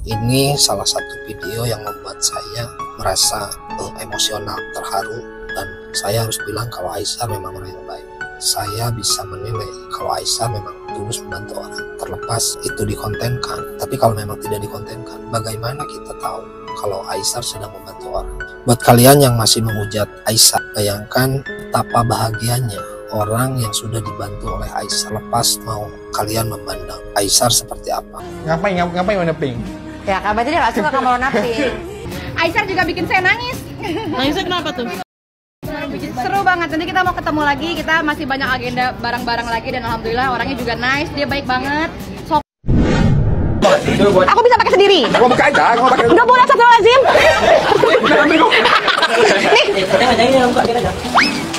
Ini salah satu video yang membuat saya merasa emosional, terharu, dan saya harus bilang kalau Aisyah memang orang yang baik. Saya bisa menilai kalau Aisyah memang tulus membantu orang, terlepas itu dikontenkan. Tapi kalau memang tidak dikontenkan, bagaimana kita tahu kalau Aisyah sedang membantu orang? Buat kalian yang masih menghujat Aisyah, bayangkan betapa bahagianya orang yang sudah dibantu oleh Aisyah. Lepas mau kalian memandang Aisyah seperti apa? Ngapain warna pink? Ya, kabar dia gak suka sama warna pink. Aisyah juga bikin saya nangis. Nangisnya kenapa tuh? Seru banget, nanti kita mau ketemu lagi, kita masih banyak agenda bareng-bareng lagi, dan alhamdulillah orangnya juga nice, dia baik banget. Aku bisa pakai sendiri. Aku buka aja, aku pakai. Enggak boleh, astagfirullahaladzim.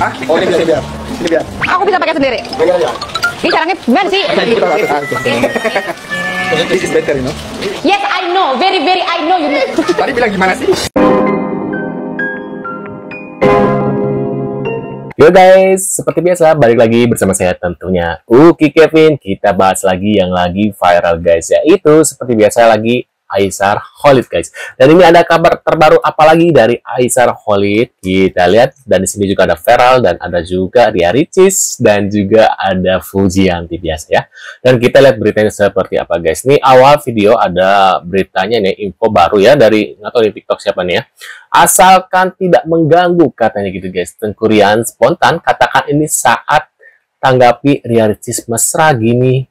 Hah? Oh, ini biar. Ini biar. Aku bisa pakai sendiri. Pegang aja. Ini caranya gimana sih? This is better, you know. Yes, I know, very I know you know. Tadi bilang gimana sih? Yo guys, seperti biasa balik lagi bersama saya tentunya Uki Kevin. Kita bahas lagi yang lagi viral guys, yaitu seperti biasa lagi Aisyah Khalid guys. Dan ini ada kabar terbaru apalagi dari Aisyah Khalid. Kita lihat, dan di sini juga ada Feral dan ada juga Ria Ricis dan juga ada Fujianti biasa ya. Dan kita lihat beritanya seperti apa guys. Ini awal video ada beritanya nih, info baru ya dari nggak tahu di TikTok siapa nih ya. Asalkan tidak mengganggu katanya gitu guys. Tengku Ryan spontan katakan ini saat tanggapi Ria Ricis mesra gini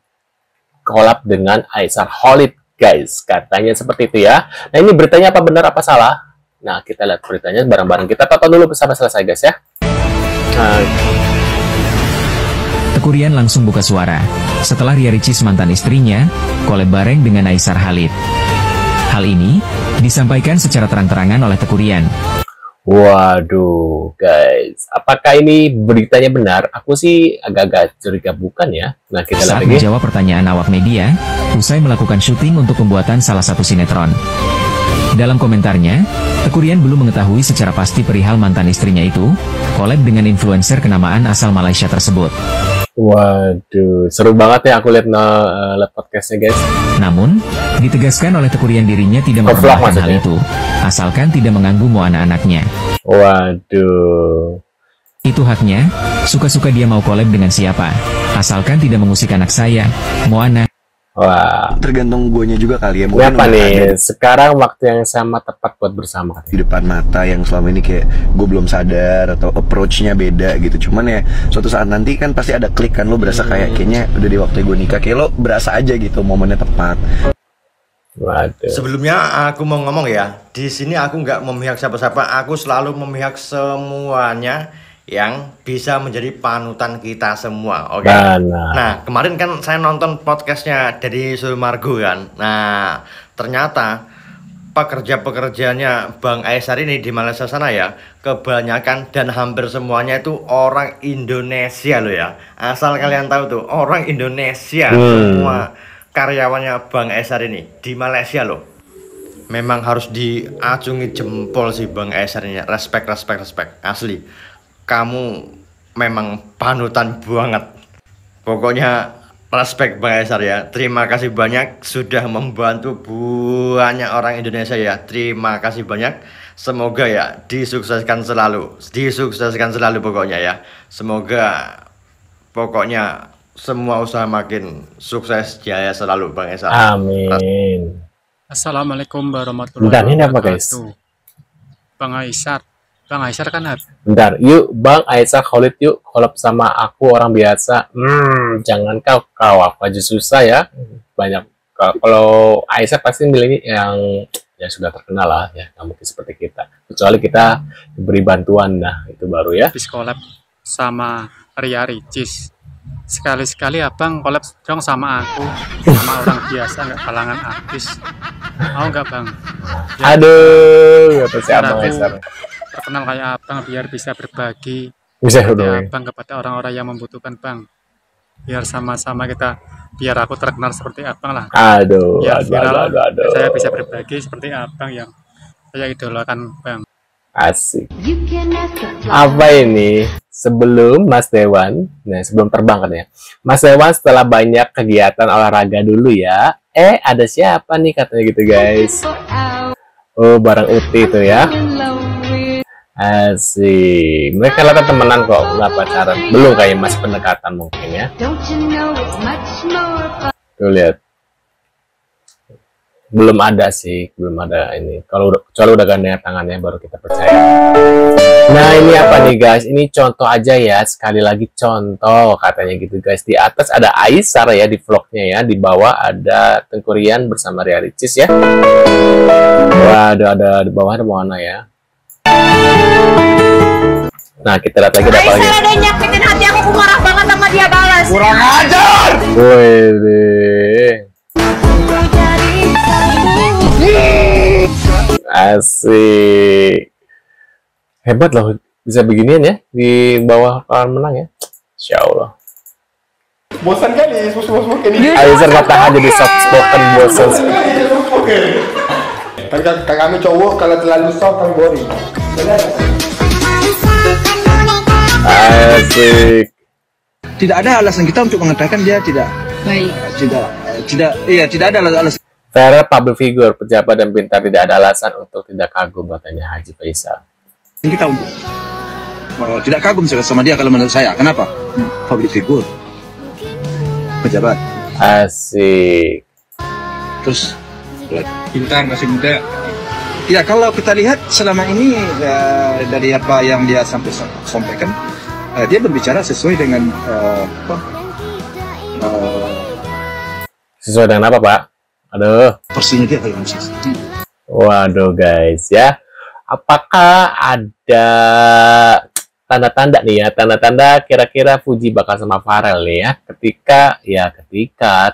collab dengan Aisyah Khalid guys, katanya seperti itu ya. Nah ini beritanya apa benar apa salah? Nah kita lihat beritanya bareng-bareng, kita tonton dulu bersama selesai guys ya. Tengku Ryan langsung buka suara setelah Ria Ricis mantan istrinya collab bareng dengan Aisyah Khalid. Hal ini disampaikan secara terang-terangan oleh Tengku Ryan. Waduh guys, apakah ini beritanya benar? Aku sih agak-agak curiga bukan ya. Nah kita lihat saat lagi. Menjawab pertanyaan awak media usai melakukan syuting untuk pembuatan salah satu sinetron. Dalam komentarnya, Tengku Ryan belum mengetahui secara pasti perihal mantan istrinya itu collab dengan influencer kenamaan asal Malaysia tersebut. Waduh, seru banget ya aku lihat podcastnya guys. Namun, ditegaskan oleh Tengku Ryan dirinya tidak mempermasalahkan hal itu, asalkan tidak mengganggu mau anak-anaknya. Waduh. Itu haknya, suka-suka dia mau collab dengan siapa, asalkan tidak mengusik anak saya, Moana. Wah. Tergantung guanya juga kali ya. Mungkin apa nih? Sekarang waktu yang sama tepat buat bersama. Di depan mata yang selama ini kayak gue belum sadar atau approach-nya beda gitu. Cuman ya suatu saat nanti kan pasti ada klik kan, lo berasa kayaknya udah di waktu gue nikah, kayak lo berasa aja gitu momennya tepat. Waduh. Sebelumnya aku mau ngomong ya, di sini aku nggak memihak siapa-siapa, aku selalu memihak semuanya yang bisa menjadi panutan kita semua, oke? Nah, kemarin kan saya nonton podcastnya dari Sulmargo kan. Nah, ternyata pekerja-pekerjanya Bang Aisyah ini di Malaysia sana ya, kebanyakan dan hampir semuanya itu orang Indonesia loh ya. Asal kalian tahu tuh, orang Indonesia semua karyawannya Bang Aisyah ini di Malaysia loh. Memang harus diacungi jempol sih Bang Aisyah ini. Respect asli. Kamu memang panutan banget. Pokoknya respect Bang Aisyah ya. Terima kasih banyak sudah membantu banyak orang Indonesia ya. Terima kasih banyak. Semoga ya disukseskan selalu pokoknya ya. Semoga pokoknya semua usaha makin sukses jaya selalu Bang Aisyah. Amin. Assalamualaikum warahmatullahi wabarakatuh. Bang Aisyah kan bentar, yuk Bang Aisyah Khalid yuk collab sama aku orang biasa. Jangan kau aku aja susah ya. Banyak kalau Aisyah pasti milih yang sudah terkenal lah ya, nggak mungkin seperti kita. Kecuali kita diberi bantuan, nah itu baru ya. habis collab sama Ria Ricis. Sekali-sekali abang collab dong sama aku, sama orang biasa, nggak kalangan artis. Mau nggak Bang? Ya, aduh, kata siapa Aisyah? Terkenal kayak abang biar bisa berbagi abang kepada orang-orang yang membutuhkan Bang, biar sama-sama kita, biar aku terkenal seperti abang lah. Aduh. Saya bisa berbagi seperti abang yang saya idolakan Bang. Asik. Apa ini? Sebelum Mas Dewan, nah sebelum terbang kan ya, Mas Dewan setelah banyak kegiatan olahraga dulu ya, Ada siapa nih katanya gitu guys. Oh, bareng Uti itu ya. Asik. Mereka kelihatan temenan kok, nggak pacaran. Belum, kayak masih pendekatan mungkin ya. Tuh lihat. Belum ada sih, belum ada ini. Kalau udah gandengan tangannya baru kita percaya. Nah, ini apa nih guys? Ini contoh aja ya. Sekali lagi contoh katanya gitu guys. Di atas ada Aisar ya di vlognya ya. Di bawah ada Tengku Rian bersama Ria Ricis ya. Waduh, ada di bawah ada Moana ya. Nah, kita lihat lagi ada apa lagi. Aisar ada yang nyakitin hati aku marah banget sama dia balas. Kurang ajar. Wih. Asik. Hebat loh bisa beginian ya di bawah kawan menang ya. Insya Allah. Bosan kali, bos-bos ini. Aisar nggak tahan jadi soft spoken bosan. Tapi kami cowok kalau terlalu soft kan boring. Asik. Tidak ada alasan kita untuk mengatakan dia tidak baik. Tidak ada alasan. Vera public figure, pejabat dan pintar, tidak ada alasan untuk tidak kagum katanya Haji Faisal. Kita untuk tidak kagum sama dia kalau menurut saya. Kenapa? Public figure, pejabat. Asik. Terus pintar, masih muda. Ya kalau kita lihat selama ini dari apa yang dia sampaikan, dia berbicara sesuai dengan sesuai dengan apa Pak? Aduh. Porsinya dia kayak manusia. Waduh guys ya. Apakah ada tanda-tanda nih ya? Tanda-tanda kira-kira Fuji bakal sama Pharrell nih ya. Ketika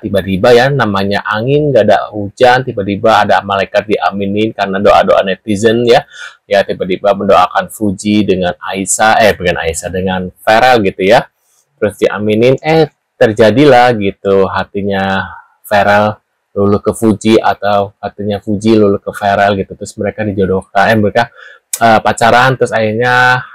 tiba-tiba ya namanya angin, gak ada hujan, tiba-tiba ada malaikat diaminin karena doa-doa netizen ya. Ya tiba-tiba mendoakan Fuji dengan dengan Pharrell gitu ya. Terus diaminin, terjadilah gitu hatinya Pharrell lulu ke Fuji atau hatinya Fuji lulu ke Pharrell gitu, terus mereka dijodohkan, mereka pacaran, terus akhirnya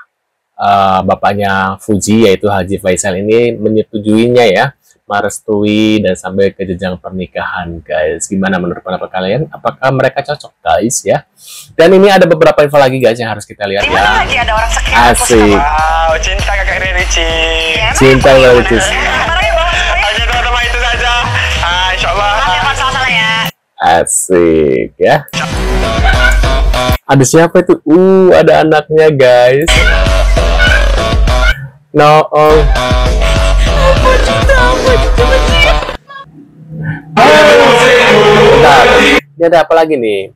bapaknya Fuji yaitu Haji Faisal ini menyetujuinya ya, merestui dan sampai ke jenjang pernikahan guys. Gimana menurut pendapat kalian? Apakah mereka cocok guys ya? Dan ini ada beberapa info lagi guys yang harus kita lihat ya. Lagi ada orang Asik. Wow, cinta kakak Ricis. Cinta kakak Ricis. Hanya teman-teman itu saja. Insya Allah. Asik ya. Ada siapa itu? Ada anaknya guys. No. Bentar. Ini ada apa lagi nih?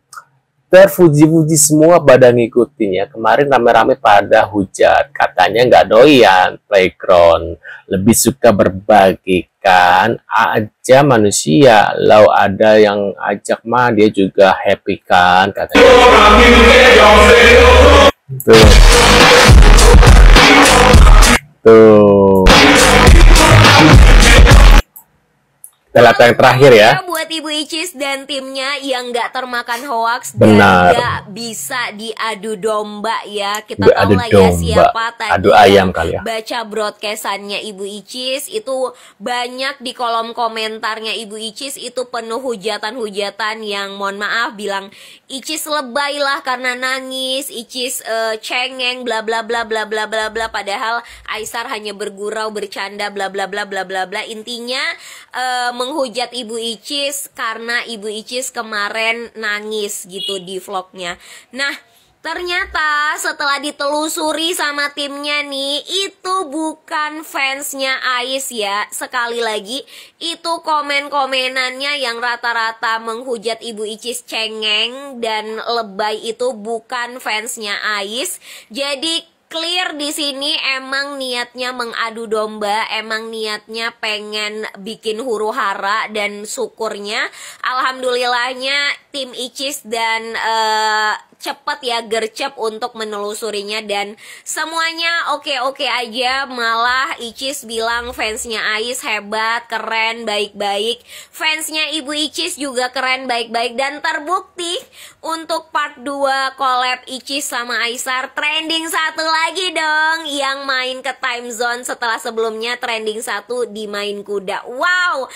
Terpuji-puji semua pada ngikutin ya. Kemarin rame-rame pada hujat. Katanya nggak doyan playground. Lebih suka berbagi kan aja manusia. Lau ada yang ajak mah dia juga happy kan katanya. Tuh. Tuh. Kita lihat yang terakhir ya. Buat Ibu Icis dan timnya yang nggak termakan hoax dan nggak bisa diadu domba ya. Kita tahu lah ya siapa tadi adu ayam kali ya. Baca broadcastannya Ibu Icis itu banyak di kolom komentarnya Ibu Icis itu penuh hujatan-hujatan yang mohon maaf bilang Icis lebay lah karena nangis, Icis cengeng bla bla bla bla bla bla bla, padahal Aisar hanya bergurau bercanda bla bla bla bla bla bla. Intinya menghujat Ibu Icis karena Ibu Icis kemarin nangis gitu di vlognya. Nah, ternyata setelah ditelusuri sama timnya nih, itu bukan fansnya Ais ya. Sekali lagi, itu komen-komenannya yang rata-rata menghujat Ibu Icis cengeng dan lebay itu bukan fansnya Ais. Jadi clear di sini emang niatnya mengadu domba, emang niatnya pengen bikin huru hara, dan syukurnya alhamdulillahnya tim Icis dan cepet ya gercep untuk menelusurinya dan semuanya oke-oke aja. Malah Icis bilang fansnya Ais hebat, keren, baik-baik. Fansnya Ibu Icis juga keren, baik-baik. Dan terbukti untuk part 2 collab Icis sama Aisar trending 1 lagi dong, yang main ke time zone setelah sebelumnya trending 1 di main kuda. Wow.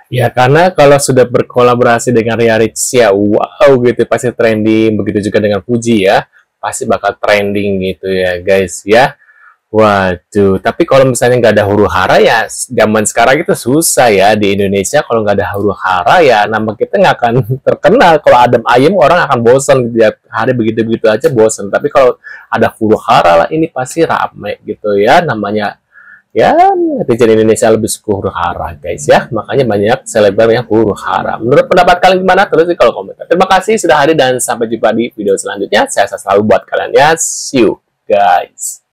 Ya karena kalau sudah berkolaborasi dengan Ria Rich ya wow gitu pasti trending, begitu juga dengan Fuji ya pasti bakal trending gitu ya guys ya. Waduh, tapi kalau misalnya nggak ada huru hara ya zaman sekarang itu susah ya di Indonesia. Kalau nggak ada huru hara ya nama kita nggak akan terkenal. Kalau adem ayem orang akan bosan gitu ya, hari begitu-begitu aja bosan. Tapi kalau ada huru hara lah ini pasti rame gitu ya namanya. Ya, netizen Indonesia lebih suka huru hara guys ya. Makanya banyak selebgram yang huru hara. Menurut pendapat kalian gimana? Tulis di kolom komentar. Terima kasih sudah hadir dan sampai jumpa di video selanjutnya. Saya selalu buat kalian ya. See you guys.